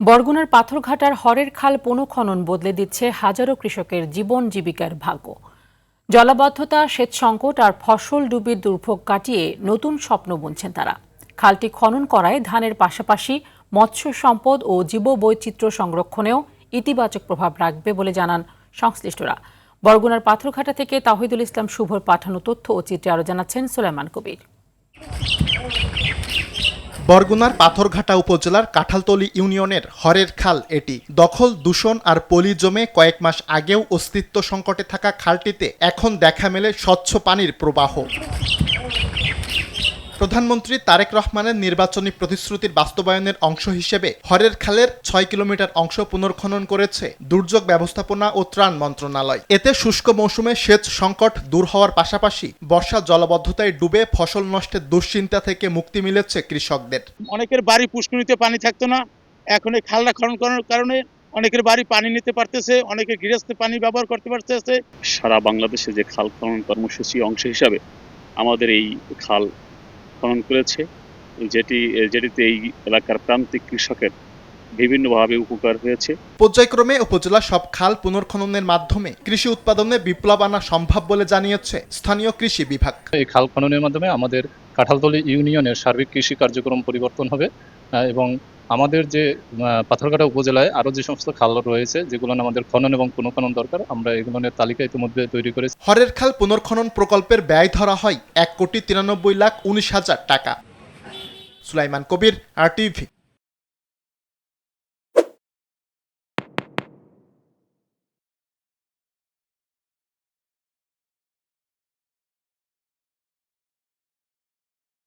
বরগুনার পাথরঘাটার হরের খাল পুনঃখনন বদলে দিচ্ছে হাজারো কৃষকের জীবন জীবিকার ভাগ্য। জলাবদ্ধতা, সেচ সংকট আর ফসল ডুবির দুর্ভোগ কাটিয়ে নতুন স্বপ্ন বুনছেন তারা। খালটি খনন করায় ধানের পাশাপাশি মৎস্য সম্পদ ও জীববৈচিত্র্য সংরক্ষণেও ইতিবাচক প্রভাব রাখবে বলে জানান সংশ্লিষ্টরা। বরগুনার পাথরঘাটা থেকে তাহিদুল ইসলাম শুভর পাঠানো তথ্য ও চিত্রে আরও জানাচ্ছেন সুলাইমান কবির। বরগুনার পাথরঘাটা উপজেলার কাঁঠালতলী ইউনিয়নের হরের খাল এটি। দখল, দূষণ আর পলি জমে কয়েক মাস আগেও অস্তিত্ব সংকটে থাকা খালটিতে এখন দেখা মেলে স্বচ্ছ পানির প্রবাহ। প্রধানমন্ত্রী তারেক রহমানের নির্বাচনী প্রতিশ্রুতির বাস্তবায়নের অংশ হিসেবে হরের খালের ৬ কিলোমিটার অংশ পুনর্খনন করেছে দুর্যোগ ব্যবস্থাপনা ও ত্রাণ মন্ত্রণালয়। এতে শুষ্ক মৌসুমে সেচ সংকট দূর হওয়ার পাশাপাশি বর্ষা জলাবদ্ধতায় ডুবে ফসল নষ্টের দুশ্চিন্তা থেকে মুক্তি মিলেছে কৃষকদের। অনেকের বাড়ি পুষ্করিণীতে পানি থাকতো না, এখন এই খালটা খনন করার কারণে অনেকের বাড়ি পানি নিতে পারতেছে, অনেকের গৃহস্থে পানি ব্যবহার করতে পারতেছে। সারা বাংলাদেশে যে খাল খনন কর্মসূচি অংশ হিসাবে আমাদের এই খাল খনন করেছে, যেটিতে এই এলাকার প্রান্তিক কৃষকের বিভিন্নভাবে উপকার হয়েছে। পর্যায়ক্রমে উপজেলা সব খাল পুনর্খননের মাধ্যমে কৃষি উৎপাদনে বিপ্লব আনা সম্ভব বলে জানিয়েছে স্থানীয় কৃষি বিভাগ। এই খাল খননের মাধ্যমে আমাদের কাঁঠালতলী ইউনিয়নের সার্বিক কৃষি কার্যক্রম পরিবর্তন হবে এবং আমাদের যে পাথরঘাটা উপজেলায় আরো যে সমস্ত খাল রয়েছে যেগুলো আমাদের খনন এবং পুনঃখনন দরকার, আমরা এগুলোর তালিকা ইতিমধ্যে তৈরি করেছি। হরের খাল পুনর্খনন প্রকল্পের ব্যয় ধরা হয় ১,৯৩,১৯,০০০ টাকা। সুলাইমান কবির, RTV।